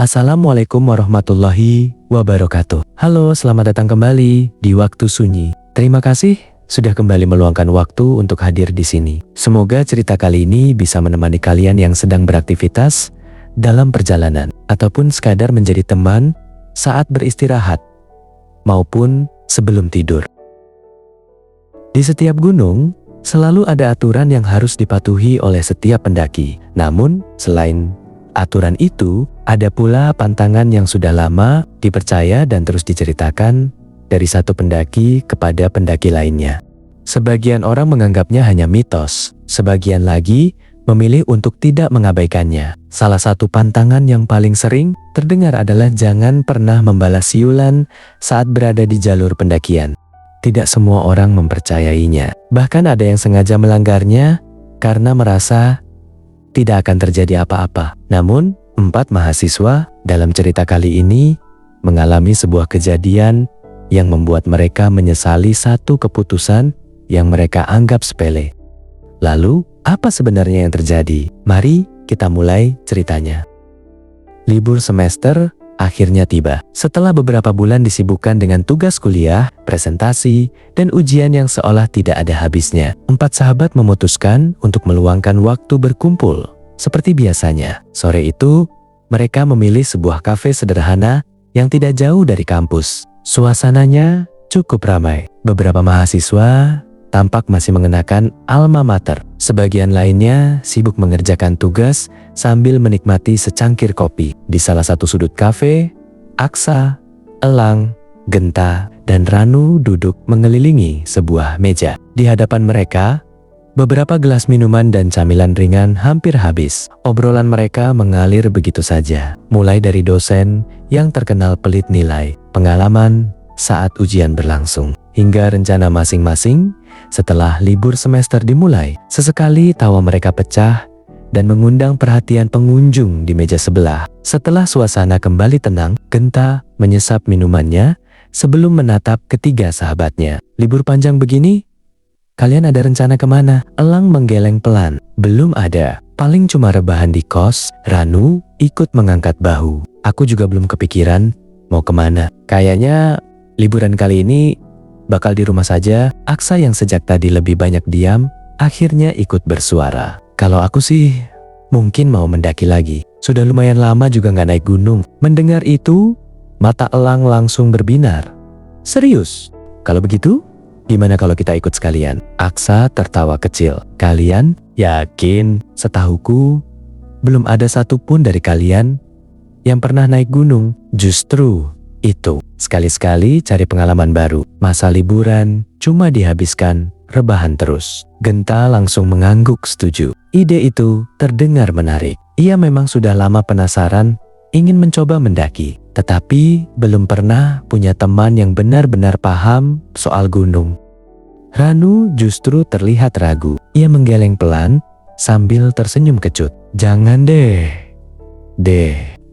Assalamualaikum warahmatullahi wabarakatuh. Halo, selamat datang kembali di Waktu Sunyi. Terima kasih sudah kembali meluangkan waktu untuk hadir di sini. Semoga cerita kali ini bisa menemani kalian yang sedang beraktivitas dalam perjalanan ataupun sekadar menjadi teman saat beristirahat maupun sebelum tidur. Di setiap gunung selalu ada aturan yang harus dipatuhi oleh setiap pendaki. Namun, selain aturan itu, ada pula pantangan yang sudah lama dipercaya dan terus diceritakan dari satu pendaki kepada pendaki lainnya. Sebagian orang menganggapnya hanya mitos, sebagian lagi memilih untuk tidak mengabaikannya. Salah satu pantangan yang paling sering terdengar adalah jangan pernah membalas siulan saat berada di jalur pendakian. Tidak semua orang mempercayainya, bahkan ada yang sengaja melanggarnya karena merasa tidak akan terjadi apa-apa. Namun, 4 mahasiswa dalam cerita kali ini mengalami sebuah kejadian yang membuat mereka menyesali satu keputusan yang mereka anggap sepele. Lalu, apa sebenarnya yang terjadi? Mari kita mulai ceritanya. Libur semester akhirnya tiba. Setelah beberapa bulan disibukkan dengan tugas kuliah, presentasi, dan ujian yang seolah tidak ada habisnya, 4 sahabat memutuskan untuk meluangkan waktu berkumpul. Seperti biasanya, sore itu mereka memilih sebuah kafe sederhana yang tidak jauh dari kampus. Suasananya cukup ramai. Beberapa mahasiswa tampak masih mengenakan alma mater. Sebagian lainnya sibuk mengerjakan tugas sambil menikmati secangkir kopi. Di salah satu sudut kafe, Aksa, Elang, Genta, dan Ranu duduk mengelilingi sebuah meja. Di hadapan mereka, beberapa gelas minuman dan camilan ringan hampir habis. Obrolan mereka mengalir begitu saja. Mulai dari dosen yang terkenal pelit nilai, pengalaman saat ujian berlangsung, hingga rencana masing-masing setelah libur semester dimulai. Sesekali tawa mereka pecah dan mengundang perhatian pengunjung di meja sebelah. Setelah suasana kembali tenang, Genta menyesap minumannya sebelum menatap ketiga sahabatnya. Libur panjang begini, kalian ada rencana kemana? Elang menggeleng pelan. Belum ada, paling cuma rebahan di kos. Ranu ikut mengangkat bahu. Aku juga belum kepikiran mau kemana. Kayaknya liburan kali ini bakal di rumah saja. Aksa yang sejak tadi lebih banyak diam, akhirnya ikut bersuara. Kalau aku sih, mungkin mau mendaki lagi. Sudah lumayan lama juga nggak naik gunung. Mendengar itu, mata Elang langsung berbinar. Serius? Kalau begitu, gimana kalau kita ikut sekalian? Aksa tertawa kecil. Kalian? Yakin? Setahuku, belum ada satupun dari kalian yang pernah naik gunung. Justru itu, sekali-sekali cari pengalaman baru. Masa liburan cuma dihabiskan rebahan terus. Genta langsung mengangguk setuju. Ide itu terdengar menarik. Ia memang sudah lama penasaran ingin mencoba mendaki, tetapi belum pernah punya teman yang benar-benar paham soal gunung. Ranu justru terlihat ragu. Ia menggeleng pelan sambil tersenyum kecut. Jangan deh,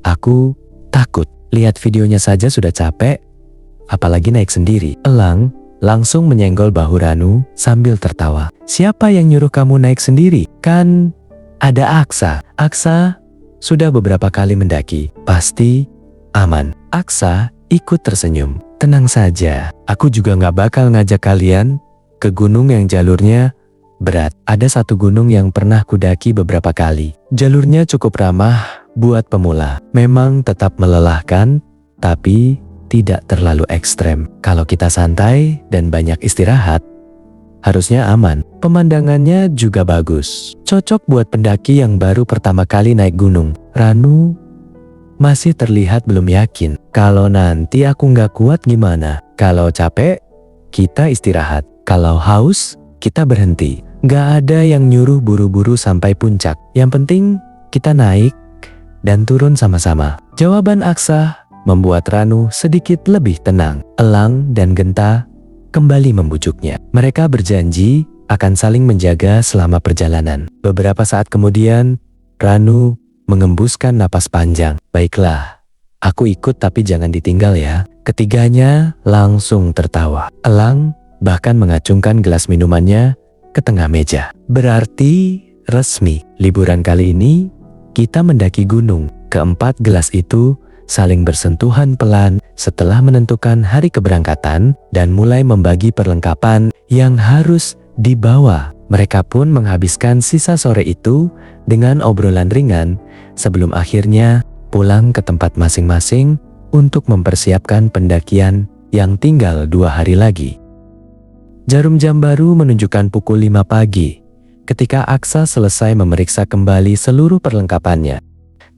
aku takut. Lihat videonya saja sudah capek, apalagi naik sendiri. Elang langsung menyenggol bahu Ranu sambil tertawa. Siapa yang nyuruh kamu naik sendiri? Kan ada Aksa. Aksa sudah beberapa kali mendaki, pasti aman. Aksa ikut tersenyum. Tenang saja, aku juga gak bakal ngajak kalian ke gunung yang jalurnya berat. Ada satu gunung yang pernah kudaki beberapa kali. Jalurnya cukup ramah buat pemula. Memang tetap melelahkan, tapi tidak terlalu ekstrem. Kalau kita santai dan banyak istirahat, harusnya aman. Pemandangannya juga bagus. Cocok buat pendaki yang baru pertama kali naik gunung. Ranu masih terlihat belum yakin. Kalau nanti aku nggak kuat gimana? Kalau capek, kita istirahat. Kalau haus, kita berhenti. Nggak ada yang nyuruh buru-buru sampai puncak. Yang penting kita naik dan turun sama-sama. Jawaban Aksa membuat Ranu sedikit lebih tenang. Elang dan Genta kembali membujuknya. Mereka berjanji akan saling menjaga selama perjalanan. Beberapa saat kemudian, Ranu mengembuskan napas panjang. Baiklah, aku ikut tapi jangan ditinggal ya. Ketiganya langsung tertawa. Elang bahkan mengacungkan gelas minumannya ke tengah meja. Berarti resmi, liburan kali ini kita mendaki gunung. Keempat gelas itu saling bersentuhan pelan setelah menentukan hari keberangkatan dan mulai membagi perlengkapan yang harus dibawa. Mereka pun menghabiskan sisa sore itu dengan obrolan ringan sebelum akhirnya pulang ke tempat masing-masing untuk mempersiapkan pendakian yang tinggal 2 hari lagi. Jarum jam baru menunjukkan pukul 5 pagi ketika Aksa selesai memeriksa kembali seluruh perlengkapannya.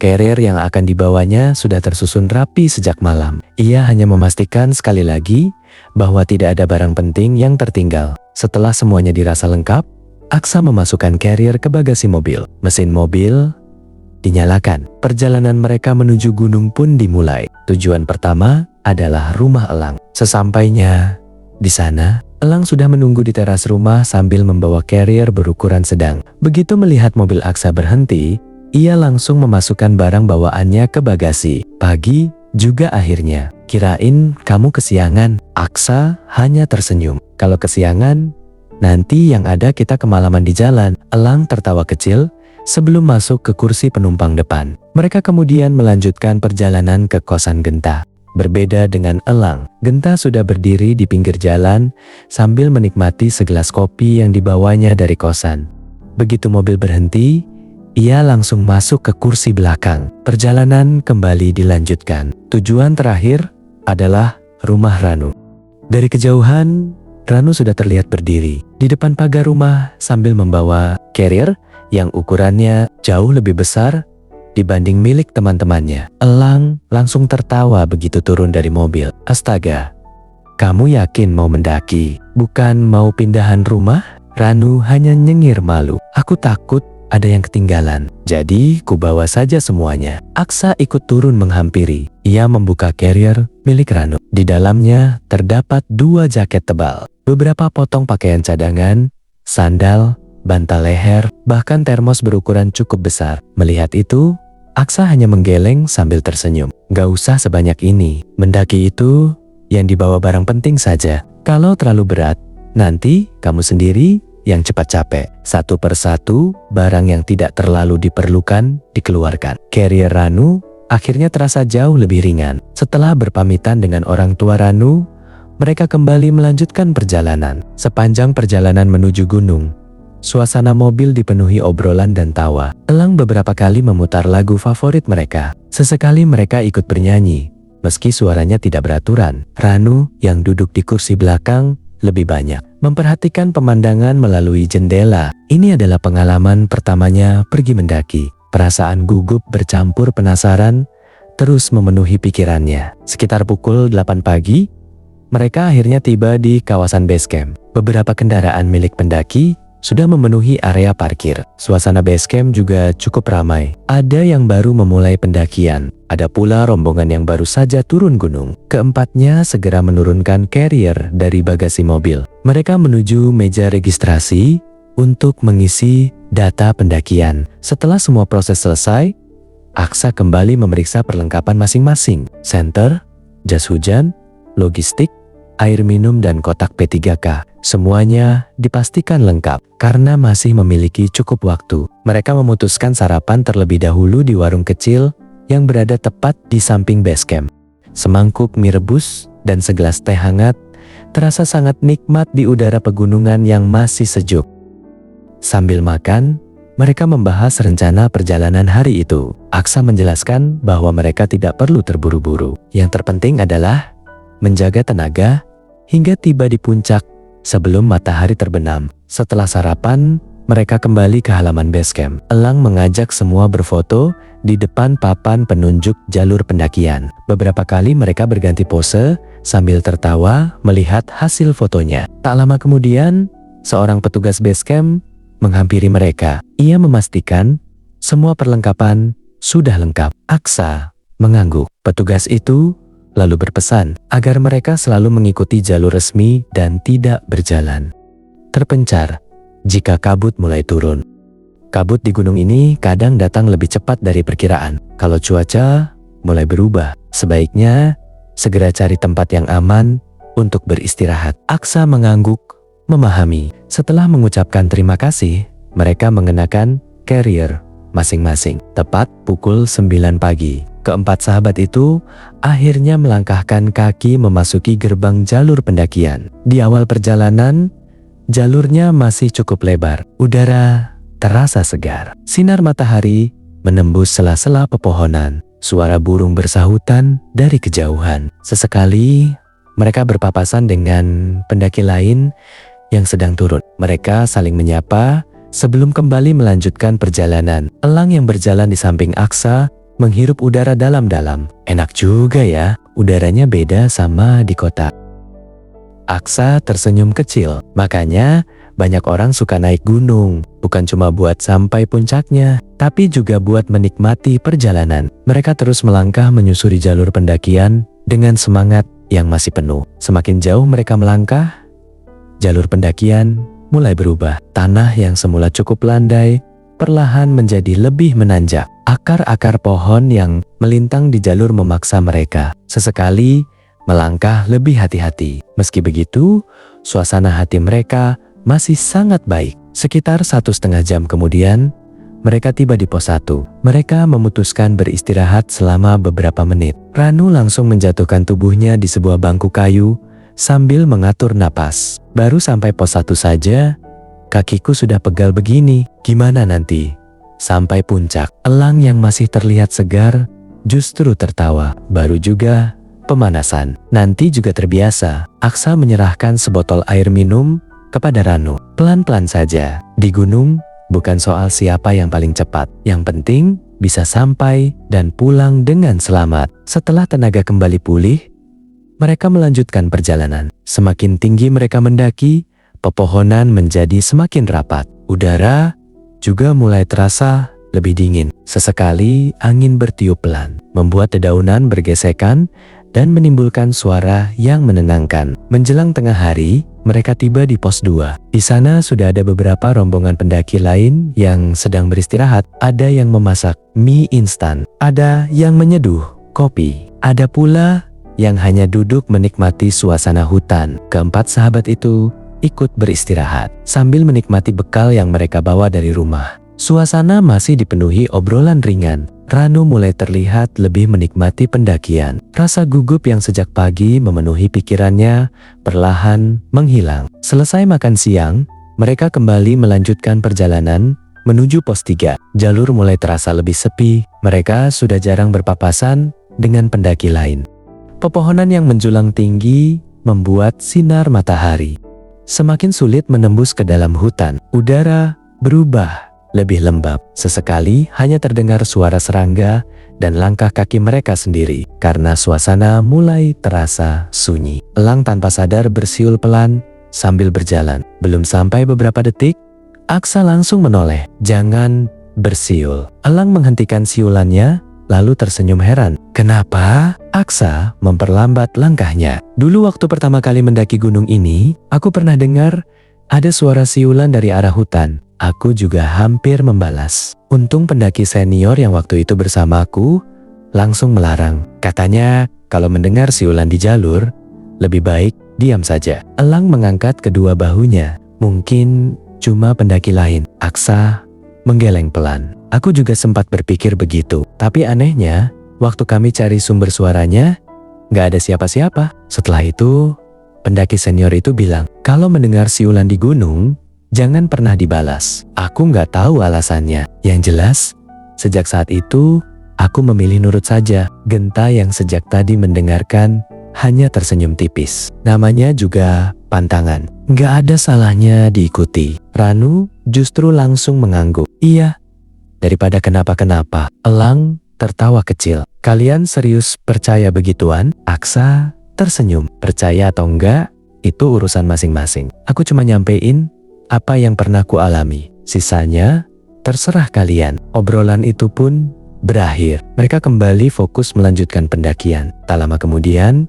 Carrier yang akan dibawanya sudah tersusun rapi sejak malam. Ia hanya memastikan sekali lagi bahwa tidak ada barang penting yang tertinggal. Setelah semuanya dirasa lengkap, Aksa memasukkan carrier ke bagasi mobil. Mesin mobil dinyalakan. Perjalanan mereka menuju gunung pun dimulai. Tujuan pertama adalah rumah Elang. Sesampainya di sana, Elang sudah menunggu di teras rumah sambil membawa carrier berukuran sedang. Begitu melihat mobil Aksa berhenti, ia langsung memasukkan barang bawaannya ke bagasi. Pagi juga akhirnya. Kirain kamu kesiangan. Aksa hanya tersenyum. Kalau kesiangan, nanti yang ada kita kemalaman di jalan. Elang tertawa kecil sebelum masuk ke kursi penumpang depan. Mereka kemudian melanjutkan perjalanan ke kosan Genta. Berbeda dengan Elang, Genta sudah berdiri di pinggir jalan sambil menikmati segelas kopi yang dibawanya dari kosan. Begitu mobil berhenti, ia langsung masuk ke kursi belakang. Perjalanan kembali dilanjutkan. Tujuan terakhir adalah rumah Ranu. Dari kejauhan, Ranu sudah terlihat berdiri di depan pagar rumah sambil membawa carrier yang ukurannya jauh lebih besar dibanding milik teman-temannya. Elang langsung tertawa begitu turun dari mobil. Astaga, kamu yakin mau mendaki? Bukan mau pindahan rumah? Ranu hanya nyengir malu. Aku takut ada yang ketinggalan, jadi kubawa saja semuanya. Aksa ikut turun menghampiri. Ia membuka carrier milik Ranu. Di dalamnya terdapat 2 jaket tebal, beberapa potong pakaian cadangan, sandal, bantal leher, bahkan termos berukuran cukup besar. Melihat itu, Aksa hanya menggeleng sambil tersenyum. Gak usah sebanyak ini, mendaki itu yang dibawa barang penting saja. Kalau terlalu berat, nanti kamu sendiri yang cepat capek. Satu persatu, barang yang tidak terlalu diperlukan dikeluarkan. Carrier Ranu akhirnya terasa jauh lebih ringan. Setelah berpamitan dengan orang tua Ranu, mereka kembali melanjutkan perjalanan. Sepanjang perjalanan menuju gunung, suasana mobil dipenuhi obrolan dan tawa. Elang beberapa kali memutar lagu favorit mereka. Sesekali mereka ikut bernyanyi, meski suaranya tidak beraturan. Ranu yang duduk di kursi belakang lebih banyak memperhatikan pemandangan melalui jendela. Ini adalah pengalaman pertamanya pergi mendaki. Perasaan gugup bercampur penasaran terus memenuhi pikirannya. Sekitar pukul 8 pagi, mereka akhirnya tiba di kawasan base camp. Beberapa kendaraan milik pendaki sudah memenuhi area parkir. Suasana base camp juga cukup ramai. Ada yang baru memulai pendakian. Ada pula rombongan yang baru saja turun gunung. Keempatnya segera menurunkan carrier dari bagasi mobil. Mereka menuju meja registrasi untuk mengisi data pendakian. Setelah semua proses selesai, Aksa kembali memeriksa perlengkapan masing-masing. Senter, jas hujan, logistik, air minum dan kotak P3K. Semuanya dipastikan lengkap. Karena masih memiliki cukup waktu, mereka memutuskan sarapan terlebih dahulu di warung kecil yang berada tepat di samping base camp. Semangkuk mie rebus dan segelas teh hangat terasa sangat nikmat di udara pegunungan yang masih sejuk. Sambil makan, mereka membahas rencana perjalanan hari itu. Aksa menjelaskan bahwa mereka tidak perlu terburu-buru. Yang terpenting adalah menjaga tenaga hingga tiba di puncak sebelum matahari terbenam. Setelah sarapan, mereka kembali ke halaman base camp. Elang mengajak semua berfoto di depan papan penunjuk jalur pendakian. Beberapa kali mereka berganti pose sambil tertawa melihat hasil fotonya. Tak lama kemudian, seorang petugas base camp menghampiri mereka. Ia memastikan semua perlengkapan sudah lengkap. Aksa mengangguk. Petugas itu lalu berpesan agar mereka selalu mengikuti jalur resmi dan tidak berjalan terpencar jika kabut mulai turun. Kabut di gunung ini kadang datang lebih cepat dari perkiraan. Kalau cuaca mulai berubah, sebaiknya segera cari tempat yang aman untuk beristirahat. Aksa mengangguk, memahami. Setelah mengucapkan terima kasih, mereka mengenakan carrier masing-masing. Tepat pukul 9 pagi, keempat sahabat itu akhirnya melangkahkan kaki memasuki gerbang jalur pendakian. Di awal perjalanan, jalurnya masih cukup lebar. Udara terasa segar. Sinar matahari menembus sela-sela pepohonan. Suara burung bersahutan dari kejauhan. Sesekali, mereka berpapasan dengan pendaki lain yang sedang turun. Mereka saling menyapa sebelum kembali melanjutkan perjalanan. Elang yang berjalan di samping Aksa menghirup udara dalam-dalam. Enak juga ya, udaranya beda sama di kota. Aksa tersenyum kecil, makanya banyak orang suka naik gunung. Bukan cuma buat sampai puncaknya, tapi juga buat menikmati perjalanan. Mereka terus melangkah menyusuri jalur pendakian dengan semangat yang masih penuh. Semakin jauh mereka melangkah, jalur pendakian mulai berubah. Tanah yang semula cukup landai perlahan menjadi lebih menanjak. Akar-akar pohon yang melintang di jalur memaksa mereka sesekali melangkah lebih hati-hati. Meski begitu, suasana hati mereka masih sangat baik. Sekitar 1,5 jam kemudian, mereka tiba di pos 1. Mereka memutuskan beristirahat selama beberapa menit. Ranu langsung menjatuhkan tubuhnya di sebuah bangku kayu sambil mengatur napas. Baru sampai pos 1 saja, kakiku sudah pegal begini. Gimana nanti? Sampai puncak. Elang yang masih terlihat segar justru tertawa. Baru juga pemanasan. Nanti juga terbiasa. Aksa menyerahkan sebotol air minum kepada Ranu. Pelan-pelan saja. Di gunung, bukan soal siapa yang paling cepat. Yang penting bisa sampai dan pulang dengan selamat. Setelah tenaga kembali pulih, mereka melanjutkan perjalanan. Semakin tinggi mereka mendaki, pepohonan menjadi semakin rapat. Udara juga mulai terasa lebih dingin. Sesekali angin bertiup pelan, membuat dedaunan bergesekan dan menimbulkan suara yang menenangkan. Menjelang tengah hari, mereka tiba di pos 2. Di sana sudah ada beberapa rombongan pendaki lain yang sedang beristirahat. Ada yang memasak mie instan, ada yang menyeduh kopi, ada pula yang hanya duduk menikmati suasana hutan. Keempat sahabat itu ikut beristirahat sambil menikmati bekal yang mereka bawa dari rumah. Suasana masih dipenuhi obrolan ringan. Ranu mulai terlihat lebih menikmati pendakian. Rasa gugup yang sejak pagi memenuhi pikirannya perlahan menghilang. Selesai makan siang, mereka kembali melanjutkan perjalanan menuju pos 3. Jalur mulai terasa lebih sepi. Mereka sudah jarang berpapasan dengan pendaki lain. Pepohonan yang menjulang tinggi membuat sinar matahari semakin sulit menembus ke dalam hutan. Udara berubah lebih lembab. Sesekali hanya terdengar suara serangga dan langkah kaki mereka sendiri karena suasana mulai terasa sunyi. Elang tanpa sadar bersiul pelan sambil berjalan. Belum sampai beberapa detik, Aksa langsung menoleh. "Jangan bersiul." Elang menghentikan siulannya lalu tersenyum heran. "Kenapa?" Aksa memperlambat langkahnya. "Dulu waktu pertama kali mendaki gunung ini, aku pernah dengar ada suara siulan dari arah hutan. Aku juga hampir membalas. Untung pendaki senior yang waktu itu bersamaku langsung melarang. Katanya kalau mendengar siulan di jalur, lebih baik diam saja." Elang mengangkat kedua bahunya. "Mungkin cuma pendaki lain." Aksa menggeleng pelan. "Aku juga sempat berpikir begitu. Tapi anehnya, waktu kami cari sumber suaranya, gak ada siapa-siapa." Setelah itu, pendaki senior itu bilang, kalau mendengar siulan di gunung, jangan pernah dibalas. Aku gak tahu alasannya. Yang jelas, sejak saat itu, aku memilih nurut saja. Genta yang sejak tadi mendengarkan hanya tersenyum tipis. Namanya juga pantangan. Gak ada salahnya diikuti. Ranu justru langsung mengangguk. "Iya, daripada kenapa-kenapa." Elang tertawa kecil. "Kalian serius percaya begituan?" Aksa tersenyum. "Percaya atau enggak, itu urusan masing-masing. Aku cuma nyampein apa yang pernah ku alami. Sisanya terserah kalian." Obrolan itu pun berakhir. Mereka kembali fokus melanjutkan pendakian. Tak lama kemudian,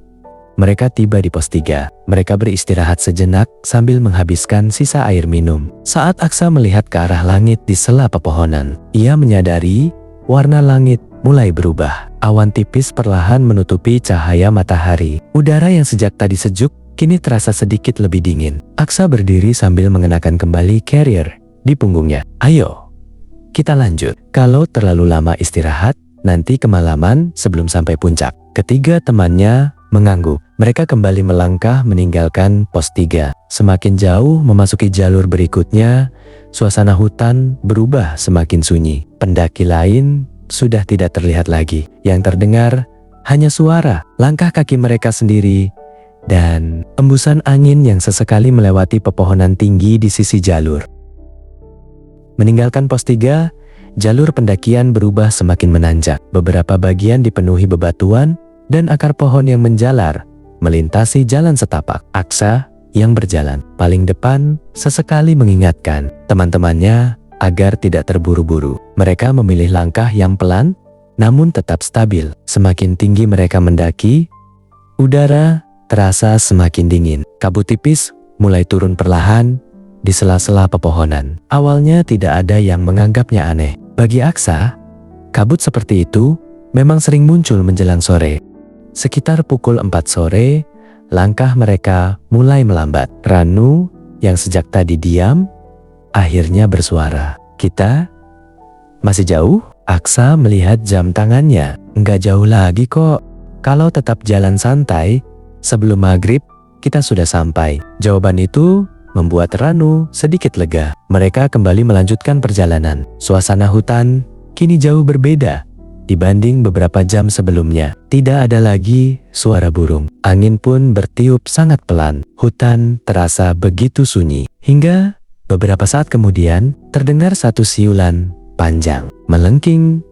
mereka tiba di pos 3. Mereka beristirahat sejenak sambil menghabiskan sisa air minum. Saat Aksa melihat ke arah langit di sela pepohonan, ia menyadari warna langit mulai berubah. Awan tipis perlahan menutupi cahaya matahari. Udara yang sejak tadi sejuk kini terasa sedikit lebih dingin. Aksa berdiri sambil mengenakan kembali carrier di punggungnya. "Ayo, kita lanjut. Kalau terlalu lama istirahat, nanti kemalaman sebelum sampai puncak. Ketiga temannya mengangguk. Mereka kembali melangkah meninggalkan pos 3. Semakin jauh memasuki jalur berikutnya, suasana hutan berubah semakin sunyi. Pendaki lain sudah tidak terlihat lagi. Yang terdengar hanya suara langkah kaki mereka sendiri dan embusan angin yang sesekali melewati pepohonan tinggi di sisi jalur. Meninggalkan pos 3, jalur pendakian berubah semakin menanjak. Beberapa bagian dipenuhi bebatuan dan akar pohon yang menjalar melintasi jalan setapak. Aksa yang berjalan paling depan sesekali mengingatkan teman-temannya agar tidak terburu-buru. Mereka memilih langkah yang pelan namun tetap stabil. Semakin tinggi mereka mendaki, udara terasa semakin dingin. Kabut tipis mulai turun perlahan di sela-sela pepohonan. Awalnya tidak ada yang menganggapnya aneh. Bagi Aksa, kabut seperti itu memang sering muncul menjelang sore. Sekitar pukul 4 sore, langkah mereka mulai melambat. Ranu yang sejak tadi diam, akhirnya bersuara. "Kita masih jauh?" Aksa melihat jam tangannya. "Enggak jauh lagi kok. Kalau tetap jalan santai, sebelum maghrib kita sudah sampai." Jawaban itu membuat Ranu sedikit lega. Mereka kembali melanjutkan perjalanan. Suasana hutan kini jauh berbeda dibanding beberapa jam sebelumnya. Tidak ada lagi suara burung. Angin pun bertiup sangat pelan. Hutan terasa begitu sunyi. Hingga beberapa saat kemudian terdengar satu siulan panjang, melengking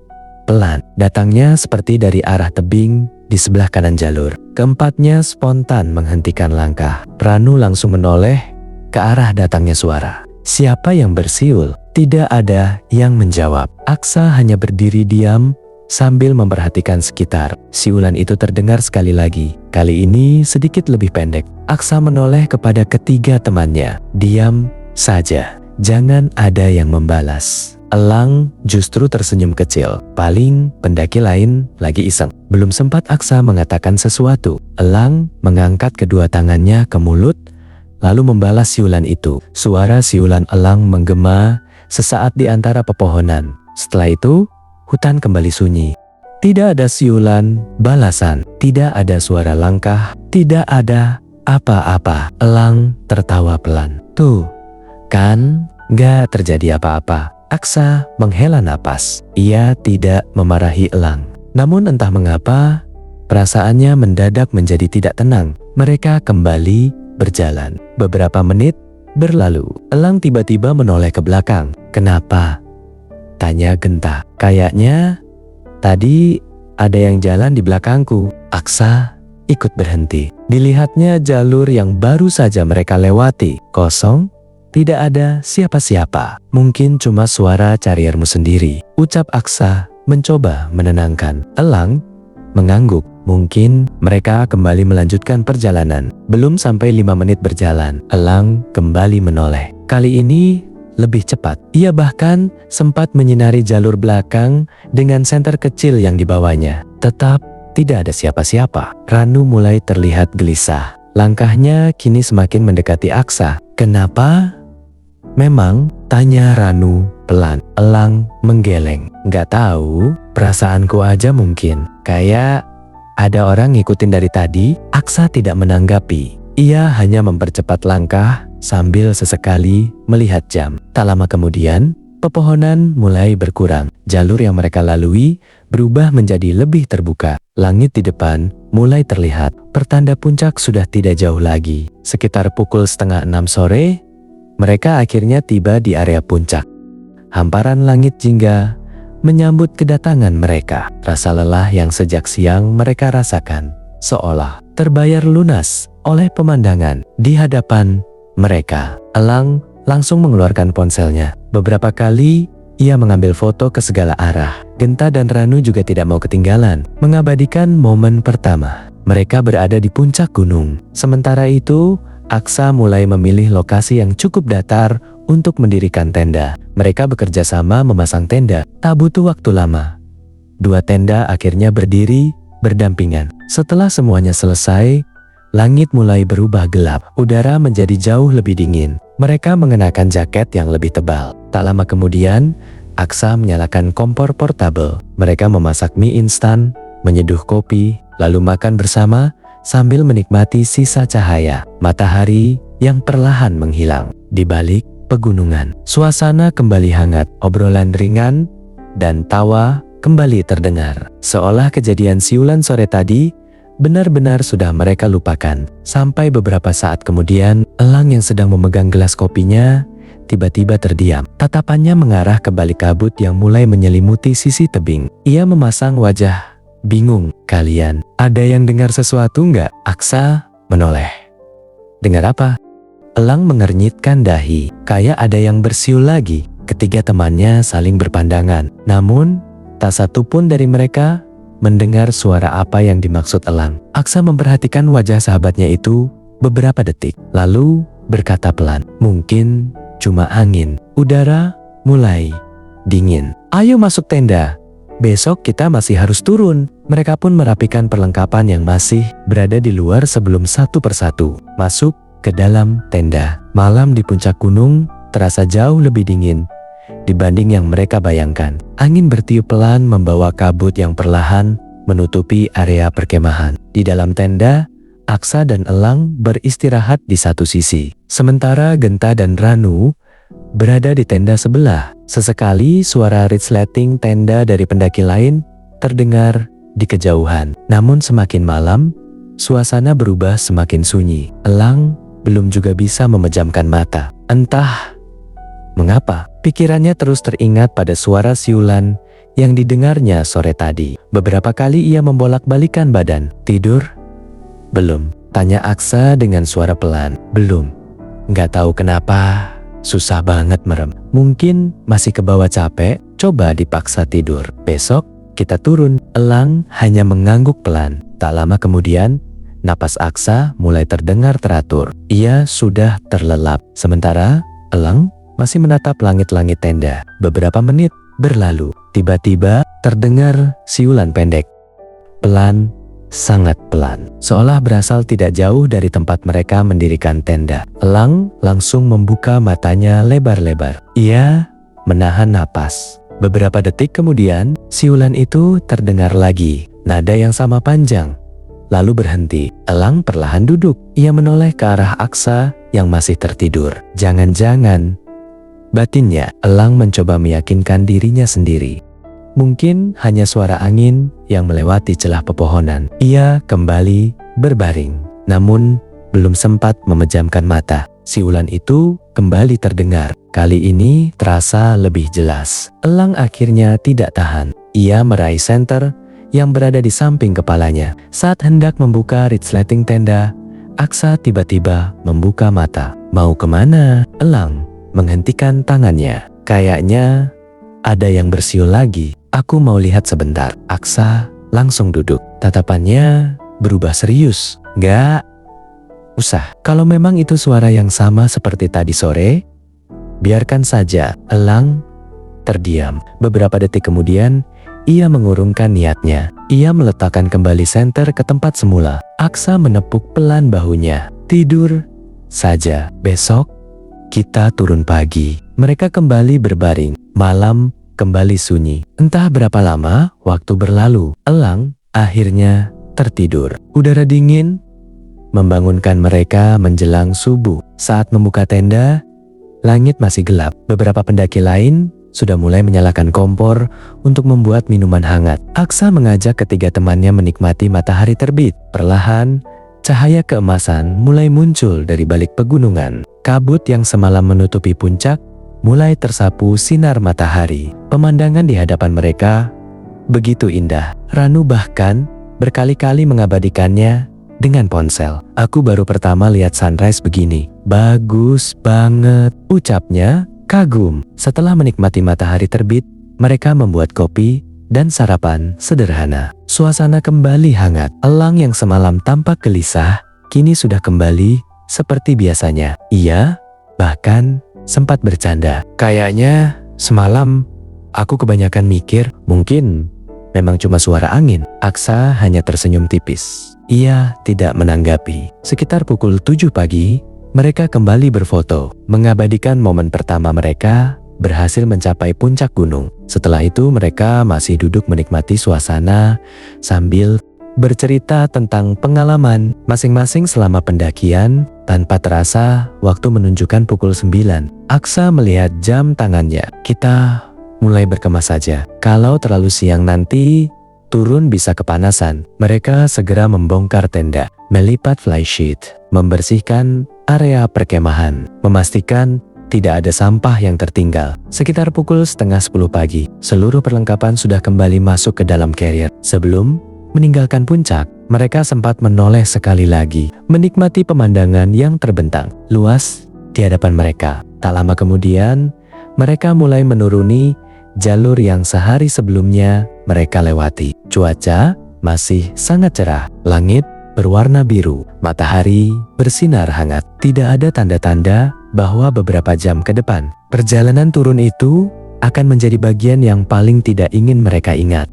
pelan. Datangnya seperti dari arah tebing di sebelah kanan jalur. Keempatnya spontan menghentikan langkah. Ranu langsung menoleh ke arah datangnya suara. Siapa yang bersiul? Tidak ada yang menjawab. Aksa hanya berdiri diam sambil memperhatikan sekitar. Siulan itu terdengar sekali lagi. Kali ini sedikit lebih pendek. Aksa menoleh kepada ketiga temannya. "Diam saja. Jangan ada yang membalas." Elang justru tersenyum kecil. Paling pendaki lain lagi iseng. Belum sempat Aksa mengatakan sesuatu, Elang mengangkat kedua tangannya ke mulut lalu membalas siulan itu. Suara siulan elang menggema sesaat di antara pepohonan. Setelah itu, hutan kembali sunyi. Tidak ada siulan balasan, tidak ada suara langkah, tidak ada apa-apa. Elang tertawa pelan. "Tuh, kan gak terjadi apa-apa." Aksa menghela napas. Ia tidak memarahi elang. Namun entah mengapa, perasaannya mendadak menjadi tidak tenang. Mereka kembali berjalan. Beberapa menit berlalu. Elang tiba-tiba menoleh ke belakang. "Kenapa?" tanya Genta. "Kayaknya tadi ada yang jalan di belakangku." Aksa ikut berhenti. Dilihatnya jalur yang baru saja mereka lewati kosong. Tidak ada siapa-siapa. "Mungkin cuma suara cariermu sendiri," ucap Aksa mencoba menenangkan. Elang mengangguk. Mungkin mereka kembali melanjutkan perjalanan. Belum sampai 5 menit berjalan, elang kembali menoleh. Kali ini lebih cepat. Ia bahkan sempat menyinari jalur belakang dengan senter kecil yang dibawanya. Tetap tidak ada siapa-siapa. Ranu mulai terlihat gelisah. Langkahnya kini semakin mendekati Aksa. "Kenapa?" "Memang?" tanya Ranu pelan. Elang menggeleng. "Nggak tahu, perasaanku aja mungkin. Kayak ada orang ngikutin dari tadi." Aksa tidak menanggapi. Ia hanya mempercepat langkah sambil sesekali melihat jam. Tak lama kemudian, pepohonan mulai berkurang. Jalur yang mereka lalui berubah menjadi lebih terbuka. Langit di depan mulai terlihat. Pertanda puncak sudah tidak jauh lagi. Sekitar pukul 5:30 sore, mereka akhirnya tiba di area puncak. Hamparan langit jingga menyambut kedatangan mereka. Rasa lelah yang sejak siang mereka rasakan seolah terbayar lunas oleh pemandangan di hadapan mereka. Elang langsung mengeluarkan ponselnya. Beberapa kali ia mengambil foto ke segala arah. Genta dan Ranu juga tidak mau ketinggalan mengabadikan momen pertama. Mereka berada di puncak gunung. Sementara itu, Aksa mulai memilih lokasi yang cukup datar untuk mendirikan tenda. Mereka bekerja sama memasang tenda. Tak butuh waktu lama. 2 tenda akhirnya berdiri berdampingan. Setelah semuanya selesai, langit mulai berubah gelap. Udara menjadi jauh lebih dingin. Mereka mengenakan jaket yang lebih tebal. Tak lama kemudian, Aksa menyalakan kompor portabel. Mereka memasak mie instan, menyeduh kopi, lalu makan bersama sambil menikmati sisa cahaya matahari yang perlahan menghilang di balik pegunungan. Suasana kembali hangat, obrolan ringan dan tawa kembali terdengar. Seolah kejadian siulan sore tadi benar-benar sudah mereka lupakan. Sampai beberapa saat kemudian, Elang yang sedang memegang gelas kopinya tiba-tiba terdiam. Tatapannya mengarah ke balik kabut yang mulai menyelimuti sisi tebing. Ia memasang wajah bingung. Kalian, ada yang dengar sesuatu nggak? Aksa menoleh. Dengar apa? Elang mengernyitkan dahi. Kayak ada yang bersiul lagi. Ketiga temannya saling berpandangan. Namun, tak satu pun dari mereka mendengar suara apa yang dimaksud Elang. Aksa memperhatikan wajah sahabatnya itu beberapa detik. Lalu berkata pelan, mungkin cuma angin. Udara mulai dingin. Ayo masuk tenda. Besok kita masih harus turun. Mereka pun merapikan perlengkapan yang masih berada di luar sebelum satu persatu masuk ke dalam tenda. Malam di puncak gunung terasa jauh lebih dingin dibanding yang mereka bayangkan. Angin bertiup pelan membawa kabut yang perlahan menutupi area perkemahan. Di dalam tenda, Aksa dan Elang beristirahat di satu sisi. Sementara Genta dan Ranu berada di tenda sebelah. Sesekali suara resleting tenda dari pendaki lain terdengar di kejauhan. Namun semakin malam, suasana berubah semakin sunyi. Elang belum juga bisa memejamkan mata. Entah mengapa, pikirannya terus teringat pada suara siulan yang didengarnya sore tadi. Beberapa kali ia membolak-balikan badan. Tidur? Belum, tanya Aksa dengan suara pelan. Belum. Nggak tahu kenapa, susah banget merem. Mungkin masih kebawa capek, coba dipaksa tidur. Besok kita turun. Elang hanya mengangguk pelan. Tak lama kemudian, napas Aksa mulai terdengar teratur. Ia sudah terlelap. Sementara Elang masih menatap langit-langit tenda. Beberapa menit berlalu. Tiba-tiba terdengar siulan pendek. Pelan, sangat pelan. Seolah berasal tidak jauh dari tempat mereka mendirikan tenda. Elang langsung membuka matanya lebar-lebar. Ia menahan napas. Beberapa detik kemudian, siulan itu terdengar lagi. Nada yang sama panjang. Lalu berhenti. Elang perlahan duduk. Ia menoleh ke arah Aksa yang masih tertidur. Jangan-jangan, batinnya, Elang mencoba meyakinkan dirinya sendiri. Mungkin hanya suara angin yang melewati celah pepohonan. Ia kembali berbaring. Namun, belum sempat memejamkan mata. Siulan itu kembali terdengar. Kali ini terasa lebih jelas. Elang akhirnya tidak tahan. Ia meraih senter yang berada di samping kepalanya. Saat hendak membuka resleting tenda, Aksa tiba-tiba membuka mata. Mau kemana? Elang menghentikan tangannya. Kayaknya ada yang bersiul lagi. Aku mau lihat sebentar. Aksa langsung duduk. Tatapannya berubah serius. Nggak usah. Kalau memang itu suara yang sama seperti tadi sore, biarkan saja. Elang terdiam. Beberapa detik kemudian, ia mengurungkan niatnya. Ia meletakkan kembali senter ke tempat semula. Aksa menepuk pelan bahunya. Tidur saja. Besok kita turun pagi. Mereka kembali berbaring. Malam kembali sunyi. Entah berapa lama waktu berlalu. Elang akhirnya tertidur. Udara dingin membangunkan mereka menjelang subuh. Saat membuka tenda, langit masih gelap. Beberapa pendaki lain sudah mulai menyalakan kompor untuk membuat minuman hangat. Aksa mengajak ketiga temannya menikmati matahari terbit. Perlahan, cahaya keemasan mulai muncul dari balik pegunungan. Kabut yang semalam menutupi puncak mulai tersapu sinar matahari. Pemandangan di hadapan mereka begitu indah. Ranu bahkan berkali-kali mengabadikannya dengan ponsel. Aku baru pertama lihat sunrise begini. Bagus banget, ucapnya kagum. Setelah menikmati matahari terbit, mereka membuat kopi dan sarapan sederhana. Suasana kembali hangat. Elang yang semalam tampak gelisah, kini sudah kembali seperti biasanya. Ia bahkan sempat bercanda. Kayaknya semalam aku kebanyakan mikir, mungkin memang cuma suara angin. Aksa hanya tersenyum tipis. Ia tidak menanggapi. Sekitar pukul 7 pagi, mereka kembali berfoto, mengabadikan momen pertama mereka berhasil mencapai puncak gunung. Setelah itu mereka masih duduk menikmati suasana sambil bercerita tentang pengalaman masing-masing selama pendakian. Tanpa terasa, waktu menunjukkan pukul 9. Aksa melihat jam tangannya. Kita mulai berkemas saja. Kalau terlalu siang nanti, turun bisa kepanasan. Mereka segera membongkar tenda, melipat flysheet, membersihkan area perkemahan, memastikan tidak ada sampah yang tertinggal. Sekitar pukul setengah 10 pagi, seluruh perlengkapan sudah kembali masuk ke dalam carrier. Sebelum meninggalkan puncak, mereka sempat menoleh sekali lagi, menikmati pemandangan yang terbentang luas di hadapan mereka. Tak lama kemudian, mereka mulai menuruni jalur yang sehari sebelumnya mereka lewati. Cuaca masih sangat cerah, langit berwarna biru, matahari bersinar hangat. Tidak ada tanda-tanda bahwa beberapa jam ke depan, perjalanan turun itu akan menjadi bagian yang paling tidak ingin mereka ingat.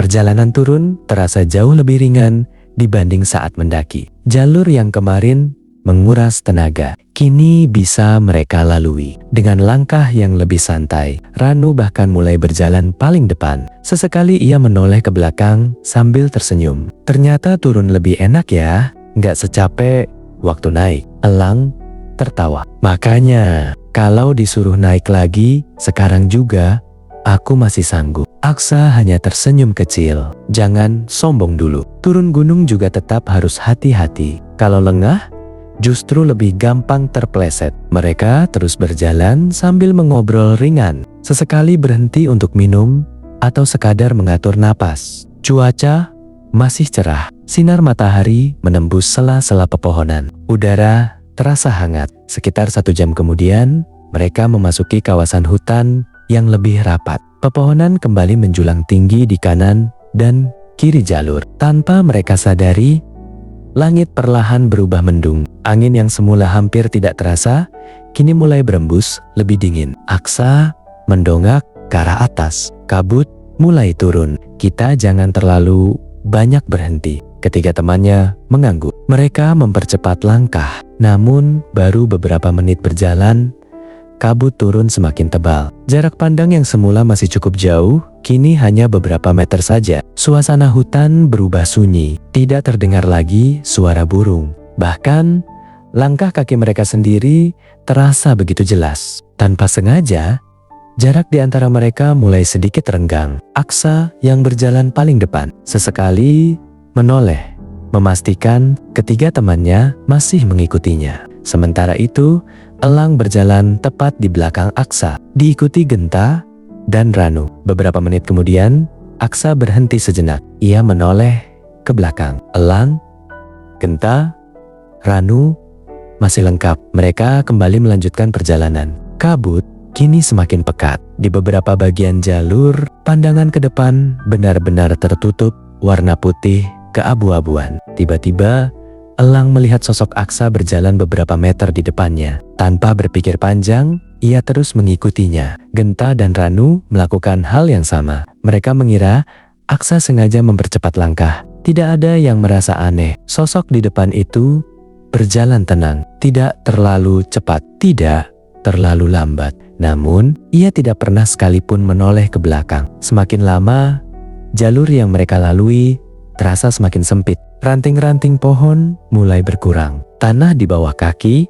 Perjalanan turun terasa jauh lebih ringan dibanding saat mendaki. Jalur yang kemarin menguras tenaga, kini bisa mereka lalui dengan langkah yang lebih santai. Ranu bahkan mulai berjalan paling depan. Sesekali ia menoleh ke belakang sambil tersenyum. Ternyata turun lebih enak ya, nggak secapek waktu naik. Elang tertawa. Makanya, kalau disuruh naik lagi, sekarang juga, aku masih sanggup. Aksa hanya tersenyum kecil. Jangan sombong dulu. Turun gunung juga tetap harus hati-hati. Kalau lengah, justru lebih gampang terpleset. Mereka terus berjalan sambil mengobrol ringan. Sesekali berhenti untuk minum atau sekadar mengatur napas. Cuaca masih cerah. Sinar matahari menembus sela-sela pepohonan. Udara terasa hangat. Sekitar 1 jam kemudian, mereka memasuki kawasan hutan yang lebih rapat. Pepohonan kembali menjulang tinggi di kanan dan kiri jalur. Tanpa mereka sadari, langit perlahan berubah mendung. Angin yang semula hampir tidak terasa, kini mulai berembus lebih dingin. Aksa mendongak ke arah atas. Kabut mulai turun. Kita jangan terlalu banyak berhenti. Ketiga temannya mengangguk. Mereka mempercepat langkah. Namun baru beberapa menit berjalan, kabut turun semakin tebal. Jarak pandang yang semula masih cukup jauh, kini hanya beberapa meter saja. Suasana hutan berubah sunyi. Tidak terdengar lagi suara burung. Bahkan, langkah kaki mereka sendiri terasa begitu jelas. Tanpa sengaja, jarak di antara mereka mulai sedikit renggang. Aksa yang berjalan paling depan, sesekali menoleh, memastikan ketiga temannya masih mengikutinya. Sementara itu, Elang berjalan tepat di belakang Aksa, diikuti Genta dan Ranu. Beberapa menit kemudian, Aksa berhenti sejenak. Ia menoleh ke belakang. Elang, Genta, Ranu masih lengkap. Mereka kembali melanjutkan perjalanan. Kabut kini semakin pekat. Di beberapa bagian jalur, pandangan ke depan benar-benar tertutup warna putih keabu-abuan. Tiba-tiba, Elang melihat sosok Aksa berjalan beberapa meter di depannya. Tanpa berpikir panjang, ia terus mengikutinya. Genta dan Ranu melakukan hal yang sama. Mereka mengira Aksa sengaja mempercepat langkah. Tidak ada yang merasa aneh. Sosok di depan itu berjalan tenang, tidak terlalu cepat, tidak terlalu lambat. Namun, ia tidak pernah sekalipun menoleh ke belakang. Semakin lama, jalur yang mereka lalui terasa semakin sempit. Ranting-ranting pohon mulai berkurang. Tanah di bawah kaki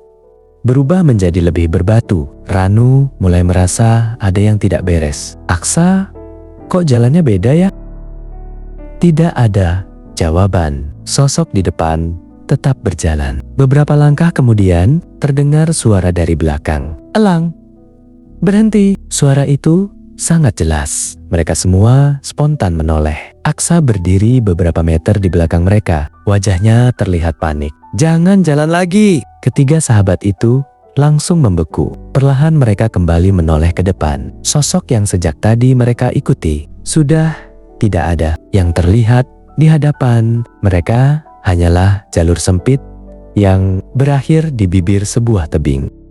berubah menjadi lebih berbatu. Ranu mulai merasa ada yang tidak beres. Aksa, kok jalannya beda ya? Tidak ada jawaban. Sosok di depan tetap berjalan. Beberapa langkah kemudian, terdengar suara dari belakang. Elang, berhenti. Suara itu sangat jelas. Mereka semua spontan menoleh. Aksa berdiri beberapa meter di belakang mereka. Wajahnya terlihat panik. Jangan jalan lagi. Ketiga sahabat itu langsung membeku. Perlahan mereka kembali menoleh ke depan. Sosok yang sejak tadi mereka ikuti sudah tidak ada. Yang terlihat di hadapan mereka hanyalah jalur sempit yang berakhir di bibir sebuah tebing.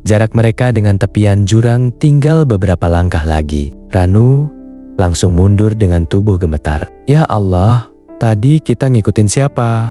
Jarak mereka dengan tepian jurang tinggal beberapa langkah lagi. Ranu langsung mundur dengan tubuh gemetar. Ya Allah, tadi kita ngikutin siapa?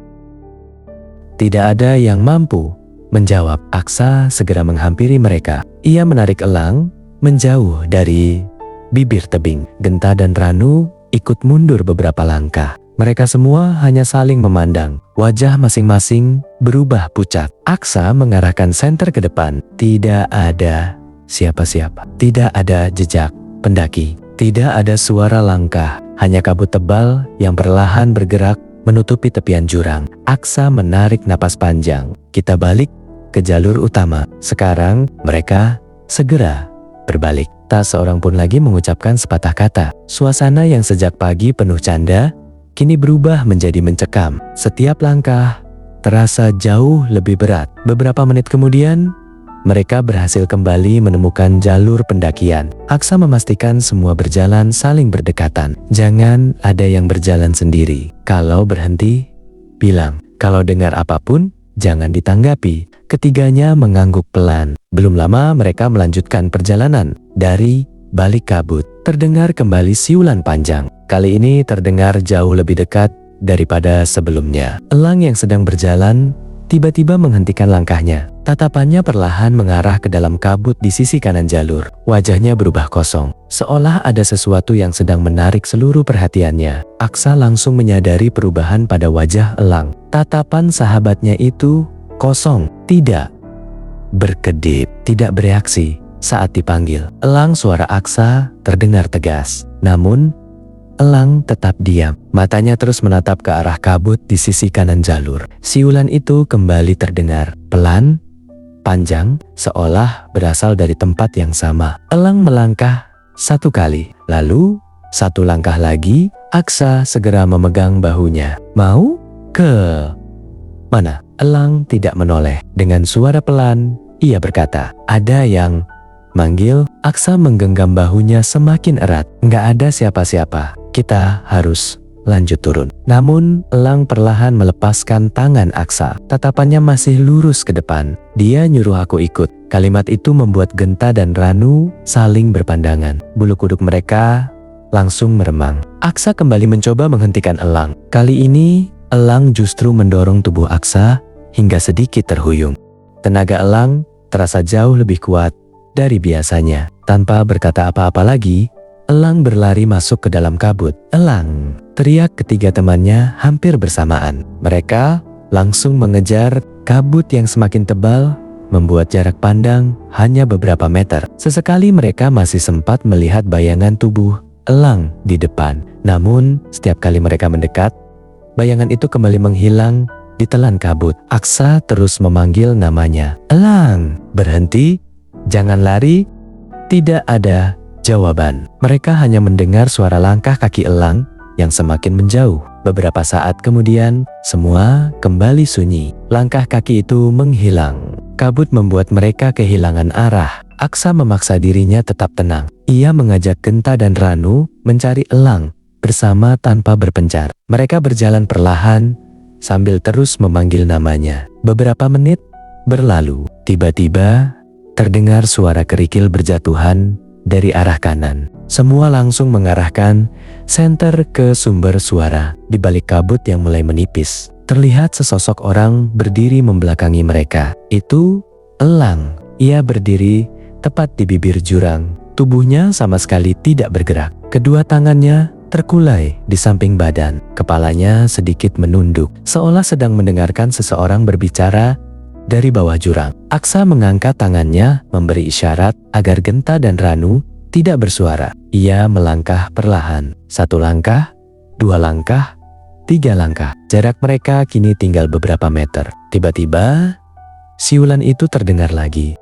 Tidak ada yang mampu menjawab. Aksa segera menghampiri mereka. Ia menarik Elang, menjauh dari bibir tebing. Genta dan Ranu ikut mundur beberapa langkah. Mereka semua hanya saling memandang. Wajah masing-masing berubah pucat. Aksa mengarahkan senter ke depan. Tidak ada siapa-siapa. Tidak ada jejak pendaki. Tidak ada suara langkah. Hanya kabut tebal yang perlahan bergerak menutupi tepian jurang. Aksa menarik napas panjang. Kita balik ke jalur utama. Sekarang mereka segera berbalik. Tak seorang pun lagi mengucapkan sepatah kata. Suasana yang sejak pagi penuh canda kini berubah menjadi mencekam. Setiap langkah terasa jauh lebih berat. Beberapa menit kemudian, mereka berhasil kembali menemukan jalur pendakian. Aksa memastikan semua berjalan saling berdekatan. Jangan ada yang berjalan sendiri. Kalau berhenti, bilang. Kalau dengar apapun, jangan ditanggapi. Ketiganya mengangguk pelan. Belum lama mereka melanjutkan perjalanan. Dari balik kabut, terdengar kembali siulan panjang. Kali ini terdengar jauh lebih dekat daripada sebelumnya. Elang yang sedang berjalan tiba-tiba menghentikan langkahnya. Tatapannya perlahan mengarah ke dalam kabut di sisi kanan jalur. Wajahnya berubah kosong, seolah ada sesuatu yang sedang menarik seluruh perhatiannya. Aksa langsung menyadari perubahan pada wajah elang. Tatapan sahabatnya itu kosong, tidak berkedip, tidak bereaksi saat dipanggil. Elang, suara Aksa terdengar tegas. Namun, elang tetap diam. Matanya terus menatap ke arah kabut di sisi kanan jalur. Siulan itu kembali terdengar, pelan, panjang, seolah berasal dari tempat yang sama. Elang melangkah satu kali, lalu satu langkah lagi. Aksa segera memegang bahunya. Mau ke mana? Elang tidak menoleh. Dengan suara pelan, ia berkata, ada yang manggil. Aksa menggenggam bahunya semakin erat. Nggak ada siapa-siapa. Kita harus lanjut turun. Namun, elang perlahan melepaskan tangan Aksa. Tatapannya masih lurus ke depan. Dia nyuruh aku ikut. Kalimat itu membuat Genta dan Ranu saling berpandangan. Bulu kuduk mereka langsung meremang. Aksa kembali mencoba menghentikan elang. Kali ini, elang justru mendorong tubuh Aksa hingga sedikit terhuyung. Tenaga elang terasa jauh lebih kuat dari biasanya. Tanpa berkata apa-apa lagi, elang berlari masuk ke dalam kabut. Elang, teriak ketiga temannya hampir bersamaan. Mereka langsung mengejar. Kabut yang semakin tebal membuat jarak pandang hanya beberapa meter. Sesekali mereka masih sempat melihat bayangan tubuh elang di depan. Namun, setiap kali mereka mendekat, bayangan itu kembali menghilang ditelan kabut. Aksa terus memanggil namanya. Elang, berhenti, jangan lari. Tidak ada jawaban. Mereka hanya mendengar suara langkah kaki elang yang semakin menjauh. Beberapa saat kemudian, semua kembali sunyi. Langkah kaki itu menghilang. Kabut membuat mereka kehilangan arah. Aksa memaksa dirinya tetap tenang. Ia mengajak Genta dan Ranu mencari elang bersama tanpa berpencar. Mereka berjalan perlahan sambil terus memanggil namanya. Beberapa menit berlalu. Tiba-tiba terdengar suara kerikil berjatuhan dari arah kanan. Semua langsung mengarahkan senter ke sumber suara. Di balik kabut yang mulai menipis, terlihat sesosok orang berdiri membelakangi mereka. Itu elang. Ia berdiri tepat di bibir jurang. Tubuhnya sama sekali tidak bergerak. Kedua tangannya terkulai di samping badan. Kepalanya sedikit menunduk, seolah sedang mendengarkan seseorang berbicara dari bawah jurang. Aksa mengangkat tangannya memberi isyarat agar Genta dan Ranu tidak bersuara. Ia melangkah perlahan. 1 langkah, 2 langkah, 3 langkah. Jarak mereka kini tinggal beberapa meter. Tiba-tiba, siulan itu terdengar lagi.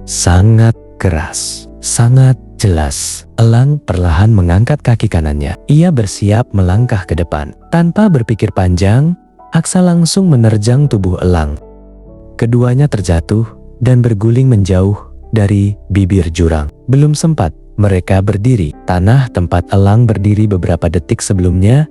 Sangat keras, sangat jelas. Elang perlahan mengangkat kaki kanannya. Ia bersiap melangkah ke depan. Tanpa berpikir panjang, Aksa langsung menerjang tubuh elang. Keduanya terjatuh dan berguling menjauh dari bibir jurang. Belum sempat mereka berdiri, tanah tempat elang berdiri beberapa detik sebelumnya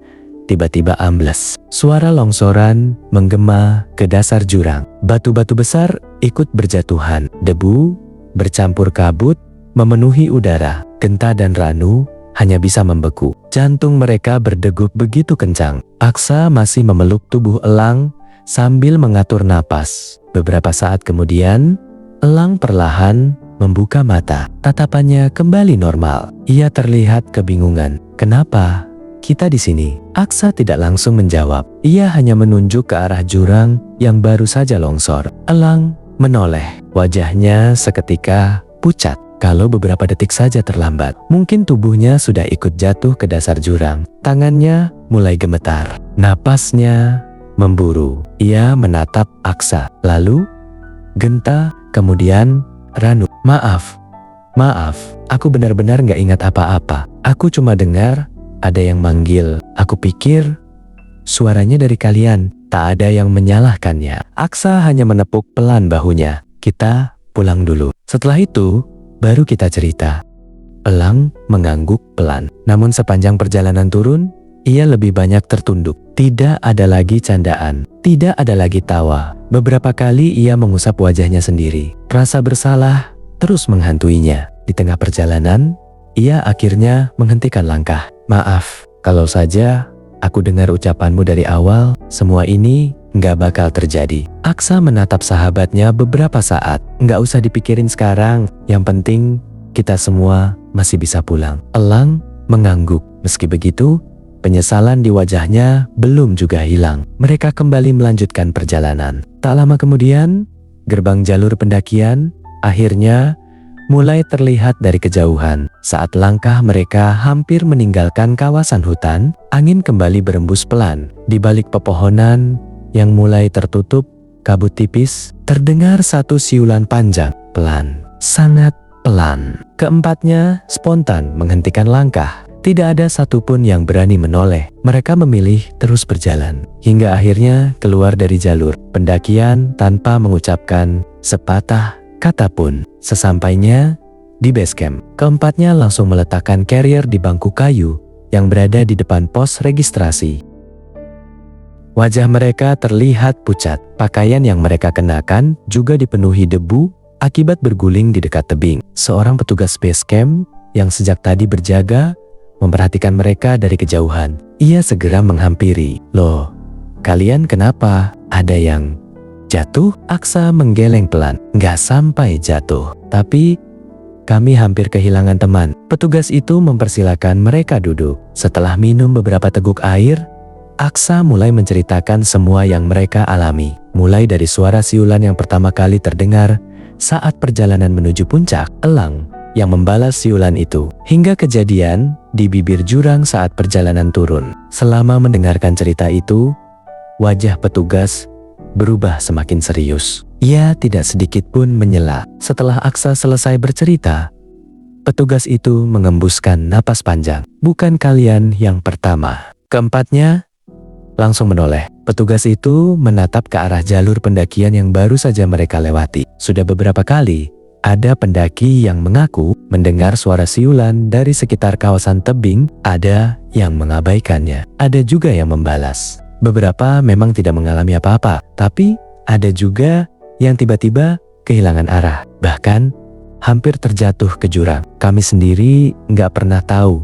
tiba-tiba ambles. Suara longsoran menggema ke dasar jurang. Batu-batu besar ikut berjatuhan. Debu bercampur kabut memenuhi udara. Genta dan Ranu hanya bisa membeku. Jantung mereka berdegup begitu kencang. Aksa masih memeluk tubuh elang sambil mengatur napas. Beberapa saat kemudian, elang perlahan membuka mata. Tatapannya kembali normal. Ia terlihat kebingungan. Kenapa kita di sini? Aksa tidak langsung menjawab. Ia hanya menunjuk ke arah jurang yang baru saja longsor. Elang menoleh. Wajahnya seketika pucat. Kalau beberapa detik saja terlambat, mungkin tubuhnya sudah ikut jatuh ke dasar jurang. Tangannya mulai gemetar. Napasnya memburu. Ia menatap Aksa. Lalu Genta, kemudian Ranu. Maaf, aku benar-benar gak ingat apa-apa. Aku cuma dengar ada yang manggil. Aku pikir suaranya dari kalian. Tak ada yang menyalahkannya. Aksa hanya menepuk pelan bahunya. Kita pulang dulu. Setelah itu, baru kita cerita. Elang mengangguk pelan. Namun sepanjang perjalanan turun, ia lebih banyak tertunduk. Tidak ada lagi candaan. Tidak ada lagi tawa. Beberapa kali ia mengusap wajahnya sendiri. Rasa bersalah terus menghantuinya. Di tengah perjalanan, ia akhirnya menghentikan langkah. Maaf, kalau saja aku dengar ucapanmu dari awal, semua ini nggak bakal terjadi. Aksa menatap sahabatnya beberapa saat. Nggak usah dipikirin sekarang. Yang penting kita semua masih bisa pulang. Elang mengangguk. Meski begitu, penyesalan di wajahnya belum juga hilang. Mereka kembali melanjutkan perjalanan. Tak lama kemudian, gerbang jalur pendakian akhirnya mulai terlihat dari kejauhan. Saat langkah mereka hampir meninggalkan kawasan hutan, angin kembali berembus pelan. Di balik pepohonan yang mulai tertutup kabut tipis, terdengar satu siulan panjang, pelan, sangat pelan. Keempatnya spontan menghentikan langkah. Tidak ada satupun yang berani menoleh. Mereka memilih terus berjalan, hingga akhirnya keluar dari jalur pendakian tanpa mengucapkan sepatah kata pun. Sesampainya di base camp, keempatnya langsung meletakkan carrier di bangku kayu yang berada di depan pos registrasi. Wajah mereka terlihat pucat. Pakaian yang mereka kenakan juga dipenuhi debu akibat berguling di dekat tebing. Seorang petugas base camp yang sejak tadi berjaga memperhatikan mereka dari kejauhan. Ia segera menghampiri. Loh, kalian kenapa? Ada yang jatuh? Aksa menggeleng pelan. Nggak sampai jatuh, tapi kami hampir kehilangan teman. Petugas itu mempersilakan mereka duduk. Setelah minum beberapa teguk air, Aksa mulai menceritakan semua yang mereka alami. Mulai dari suara siulan yang pertama kali terdengar saat perjalanan menuju puncak, elang yang membalas siulan itu, hingga kejadian di bibir jurang saat perjalanan turun. Selama mendengarkan cerita itu, wajah petugas berubah semakin serius. Ia tidak sedikit pun menyela. Setelah Aksa selesai bercerita, petugas itu mengembuskan napas panjang. Bukan kalian yang pertama. Keempatnya langsung menoleh. Petugas itu menatap ke arah jalur pendakian yang baru saja mereka lewati. Sudah beberapa kali ada pendaki yang mengaku mendengar suara siulan dari sekitar kawasan tebing. Ada yang mengabaikannya. Ada juga yang membalas. Beberapa memang tidak mengalami apa-apa, tapi ada juga yang tiba-tiba kehilangan arah. Bahkan hampir terjatuh ke jurang. Kami sendiri nggak pernah tahu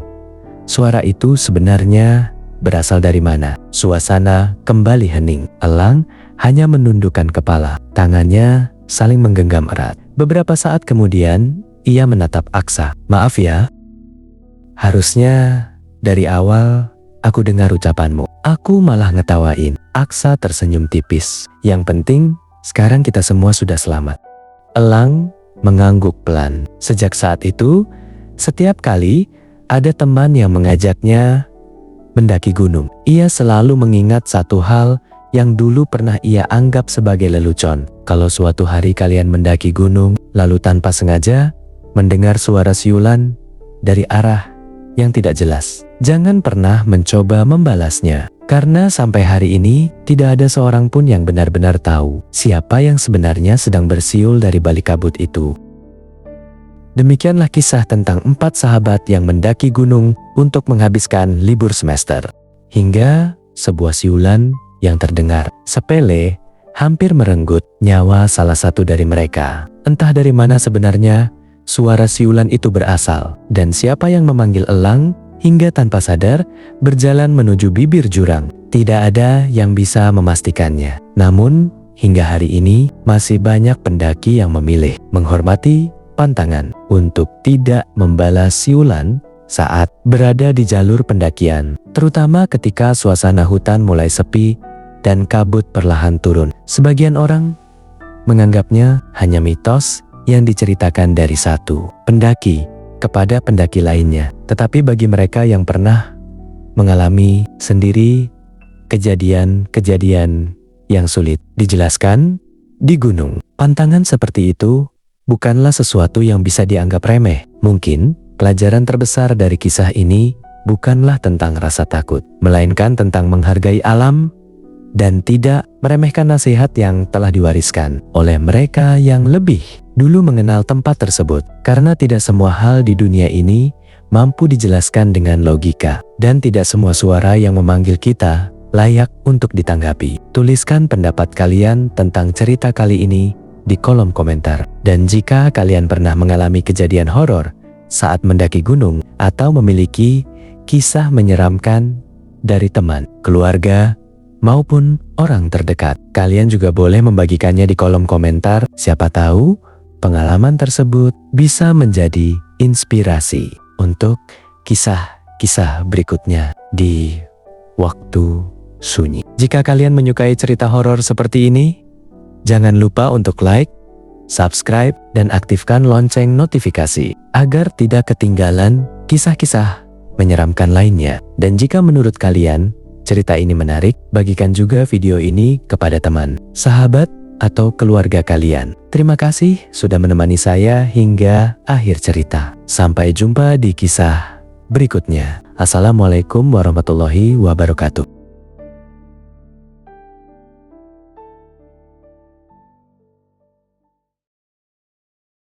suara itu sebenarnya berasal dari mana. Suasana kembali hening. Elang hanya menundukkan kepala. Tangannya saling menggenggam erat. Beberapa saat kemudian, ia menatap Aksa. Maaf ya, harusnya dari awal aku dengar ucapanmu. Aku malah ngetawain. Aksa tersenyum tipis. Yang penting, sekarang kita semua sudah selamat. Elang mengangguk pelan. Sejak saat itu, setiap kali ada teman yang mengajaknya mendaki gunung, ia selalu mengingat satu hal yang dulu pernah ia anggap sebagai lelucon. Kalau suatu hari kalian mendaki gunung, lalu tanpa sengaja mendengar suara siulan dari arah yang tidak jelas, jangan pernah mencoba membalasnya. Karena sampai hari ini, tidak ada seorang pun yang benar-benar tahu siapa yang sebenarnya sedang bersiul dari balik kabut itu. Demikianlah kisah tentang 4 sahabat yang mendaki gunung untuk menghabiskan libur semester. Hingga sebuah siulan yang terdengar sepele hampir merenggut nyawa salah satu dari mereka. Entah dari mana sebenarnya suara siulan itu berasal, dan siapa yang memanggil elang hingga tanpa sadar berjalan menuju bibir jurang. Tidak ada yang bisa memastikannya. Namun, hingga hari ini masih banyak pendaki yang memilih menghormati pantangan untuk tidak membalas siulan saat berada di jalur pendakian, terutama ketika suasana hutan mulai sepi dan kabut perlahan turun. Sebagian orang menganggapnya hanya mitos yang diceritakan dari satu pendaki kepada pendaki lainnya. Tetapi bagi mereka yang pernah mengalami sendiri kejadian-kejadian yang sulit dijelaskan di gunung, pantangan seperti itu bukanlah sesuatu yang bisa dianggap remeh. Mungkin pelajaran terbesar dari kisah ini bukanlah tentang rasa takut, melainkan tentang menghargai alam dan tidak meremehkan nasihat yang telah diwariskan oleh mereka yang lebih dulu mengenal tempat tersebut. Karena tidak semua hal di dunia ini mampu dijelaskan dengan logika, dan tidak semua suara yang memanggil kita layak untuk ditanggapi. Tuliskan pendapat kalian tentang cerita kali ini di kolom komentar. Dan jika kalian pernah mengalami kejadian horor saat mendaki gunung atau memiliki kisah menyeramkan dari teman, keluarga, maupun orang terdekat, kalian juga boleh membagikannya di kolom komentar. Siapa tahu pengalaman tersebut bisa menjadi inspirasi untuk kisah-kisah berikutnya di Waktu Sunyi. Jika kalian menyukai cerita horor seperti ini, jangan lupa untuk like, subscribe, dan aktifkan lonceng notifikasi agar tidak ketinggalan kisah-kisah menyeramkan lainnya. Dan jika menurut kalian cerita ini menarik, bagikan juga video ini kepada teman, sahabat, atau keluarga kalian. Terima kasih sudah menemani saya hingga akhir cerita. Sampai jumpa di kisah berikutnya. Assalamualaikum warahmatullahi wabarakatuh.